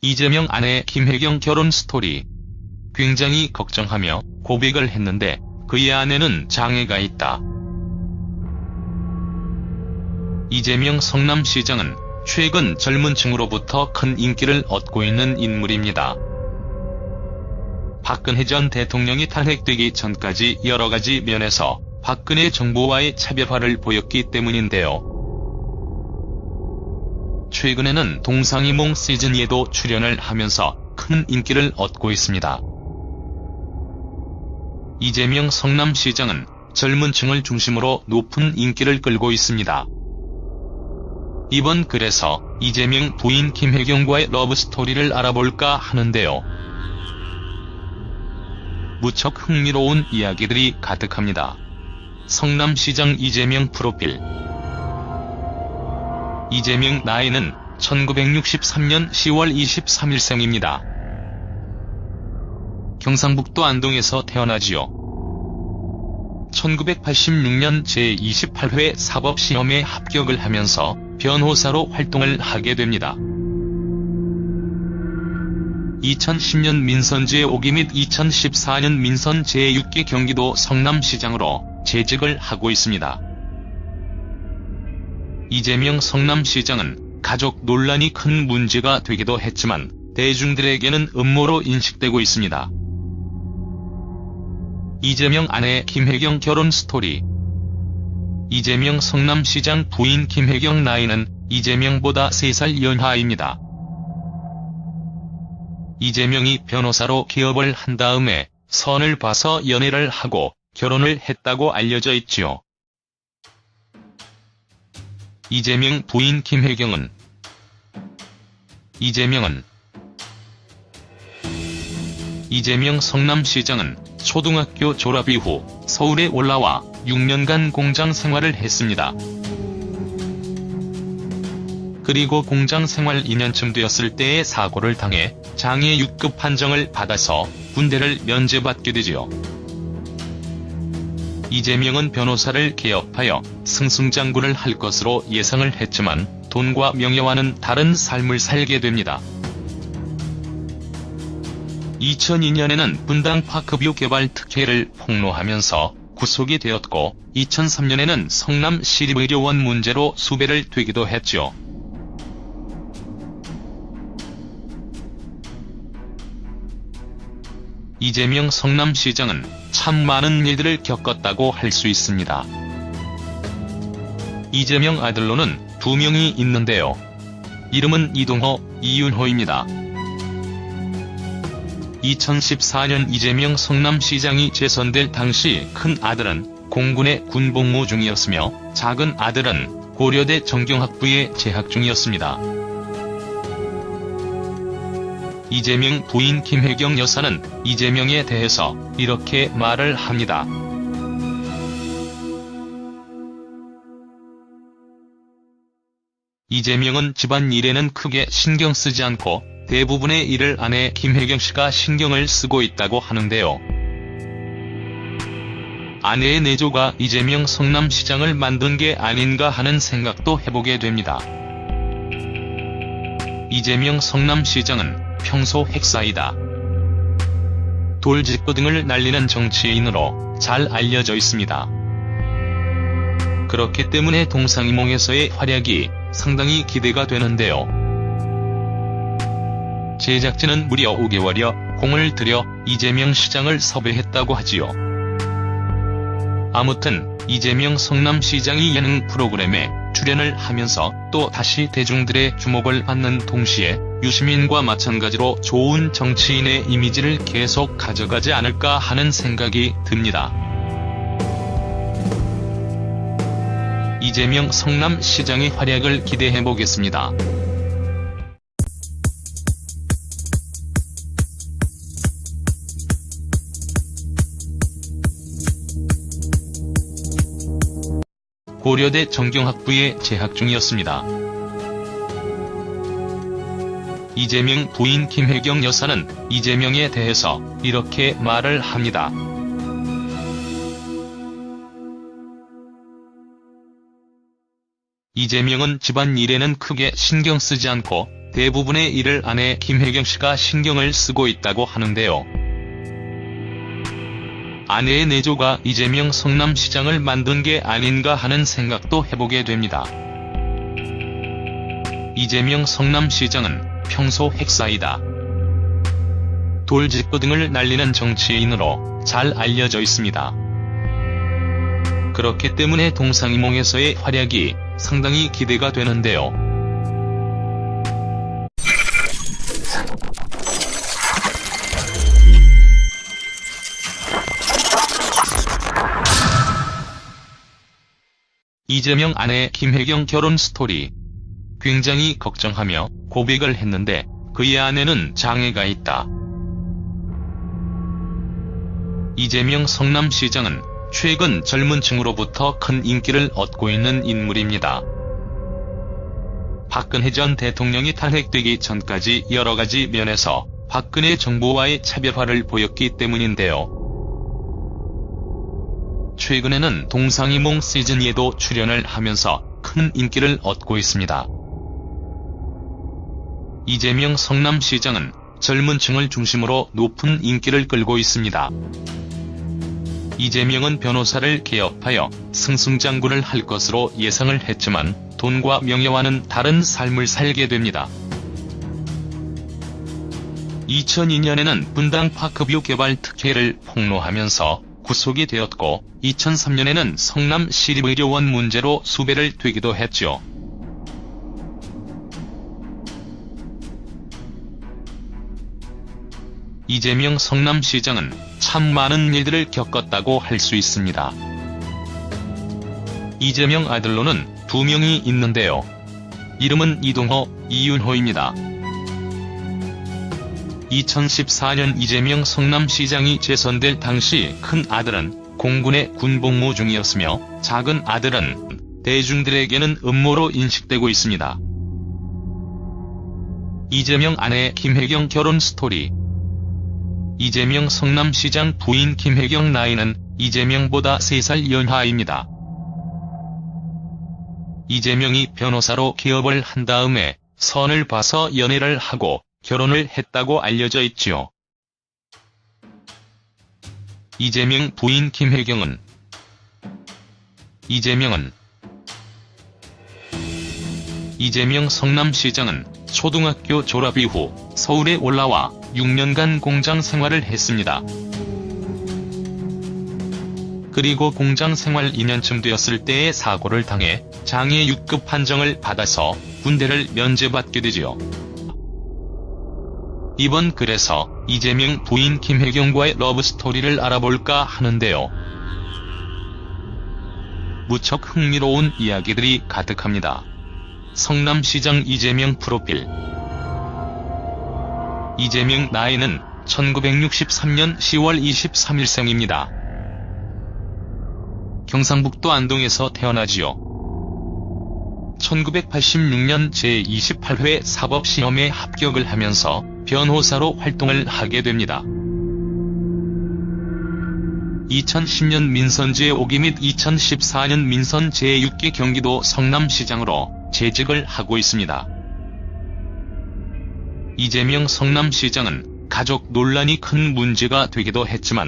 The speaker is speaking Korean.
이재명 아내 김혜경 결혼 스토리. 굉장히 걱정하며 고백을 했는데 그의 아내는 장애가 있다. 이재명 성남시장은 최근 젊은 층으로부터 큰 인기를 얻고 있는 인물입니다. 박근혜 전 대통령이 탄핵되기 전까지 여러가지 면에서 박근혜 정부와의 차별화를 보였기 때문인데요. 최근에는 동상이몽 시즌2에도 출연을 하면서 큰 인기를 얻고 있습니다. 이재명 성남시장은 젊은 층을 중심으로 높은 인기를 끌고 있습니다. 이번 글에서 이재명 부인 김혜경과의 러브스토리를 알아볼까 하는데요. 무척 흥미로운 이야기들이 가득합니다. 성남시장 이재명 프로필. 이재명 나이는 1963년 10월 23일생입니다. 경상북도 안동에서 태어나지요. 1986년 제28회 사법시험에 합격을 하면서 변호사로 활동을 하게 됩니다. 2010년 민선 제5기 및 2014년 민선 제6기 경기도 성남시장으로 재직을 하고 있습니다. 이재명 성남시장은 가족 논란이 큰 문제가 되기도 했지만 대중들에게는 음모로 인식되고 있습니다. 이재명 아내 김혜경 결혼 스토리. 이재명 성남시장 부인 김혜경 나이는 이재명보다 3살 연하입니다. 이재명이 변호사로 개업을 한 다음에 선을 봐서 연애를 하고 결혼을 했다고 알려져 있지요. 이재명 부인 김혜경은 이재명 성남시장은 초등학교 졸업 이후 서울에 올라와 6년간 공장 생활을 했습니다. 그리고 공장 생활 2년쯤 되었을 때에 사고를 당해 장애 6급 판정을 받아서 군대를 면제받게 되지요. 이재명은 변호사를 개업하여 승승장구를 할 것으로 예상을 했지만 돈과 명예와는 다른 삶을 살게 됩니다. 2002년에는 분당 파크뷰 개발 특혜를 폭로하면서 구속이 되었고 2003년에는 성남 시립의료원 문제로 수배를 되기도 했죠. 이재명 성남시장은 참 많은 일들을 겪었다고 할 수 있습니다. 이재명 아들로는 2명이 있는데요. 이름은 이동호, 이윤호입니다. 2014년 이재명 성남시장이 재선될 당시 큰 아들은 공군의 군복무 중이었으며 작은 아들은 고려대 정경학부에 재학 중이었습니다. 이재명 부인 김혜경 여사는 이재명에 대해서 이렇게 말을 합니다. 이재명은 집안일에는 크게 신경 쓰지 않고 대부분의 일을 아내 김혜경 씨가 신경을 쓰고 있다고 하는데요. 아내의 내조가 이재명 성남시장을 만든 게 아닌가 하는 생각도 해보게 됩니다. 이재명 성남시장은 평소 핵사이다. 돌직구 등을 날리는 정치인으로 잘 알려져 있습니다. 그렇기 때문에 동상이몽에서의 활약이 상당히 기대가 되는데요. 제작진은 무려 5개월여 공을 들여 이재명 시장을 섭외했다고 하지요. 아무튼 이재명 성남시장이 예능 프로그램에 출연을 하면서 또 다시 대중들의 주목을 받는 동시에 유시민과 마찬가지로 좋은 정치인의 이미지를 계속 가져가지 않을까 하는 생각이 듭니다. 이재명 성남시장의 활약을 기대해보겠습니다. 고려대 정경학부에 재학 중이었습니다. 이재명 부인 김혜경 여사는 이재명에 대해서 이렇게 말을 합니다. 이재명은 집안일에는 크게 신경 쓰지 않고 대부분의 일을 아내 김혜경 씨가 신경을 쓰고 있다고 하는데요. 아내의 내조가 이재명 성남시장을 만든 게 아닌가 하는 생각도 해보게 됩니다. 이재명 성남시장은 평소 핵사이다, 돌직구 등을 날리는 정치인으로 잘 알려져 있습니다. 그렇기 때문에 동상이몽에서의 활약이 상당히 기대가 되는데요. 이재명 아내 김혜경 결혼 스토리. 굉장히 걱정하며 고백을 했는데 그의 아내는 장애가 있다. 이재명 성남시장은 최근 젊은 층으로부터 큰 인기를 얻고 있는 인물입니다. 박근혜 전 대통령이 탄핵되기 전까지 여러가지 면에서 박근혜 정부와의 차별화를 보였기 때문인데요. 최근에는 동상이몽 시즌2에도 출연을 하면서 큰 인기를 얻고 있습니다. 이재명 성남시장은 젊은 층을 중심으로 높은 인기를 끌고 있습니다. 이재명은 변호사를 개업하여 승승장구를 할 것으로 예상을 했지만 돈과 명예와는 다른 삶을 살게 됩니다. 2002년에는 분당 파크뷰 개발 특혜를 폭로하면서 구속이 되었고 2003년에는 성남 시립의료원 문제로 수배를 되기도 했죠. 이재명 성남시장은 참 많은 일들을 겪었다고 할 수 있습니다. 이재명 아들로는 2명이 있는데요. 이름은 이동호, 이윤호입니다. 2014년 이재명 성남시장이 재선될 당시 큰 아들은 공군의 군복무 중이었으며 작은 아들은 대중들에게는 음모로 인식되고 있습니다. 이재명 아내 김혜경 결혼 스토리. 이재명 성남시장 부인 김혜경 나이는 이재명보다 3살 연하입니다. 이재명이 변호사로 개업을 한 다음에 선을 봐서 연애를 하고 결혼을 했다고 알려져 있지요. 이재명 부인 김혜경은 이재명 성남시장은 초등학교 졸업 이후 서울에 올라와 6년간 공장 생활을 했습니다. 그리고 공장 생활 2년쯤 되었을 때에 사고를 당해 장애 6급 판정을 받아서 군대를 면제받게 되지요. 이번 글에서 이재명 부인 김혜경과의 러브스토리를 알아볼까 하는데요. 무척 흥미로운 이야기들이 가득합니다. 성남시장 이재명 프로필. 이재명 나이는 1963년 10월 23일생입니다. 경상북도 안동에서 태어나지요. 1986년 제28회 사법시험에 합격을 하면서 변호사로 활동을 하게 됩니다. 2010년 민선 제5기 및 2014년 민선 제6기 경기도 성남시장으로 재직을 하고 있습니다. 이재명 성남시장은 가족 논란이 큰 문제가 되기도 했지만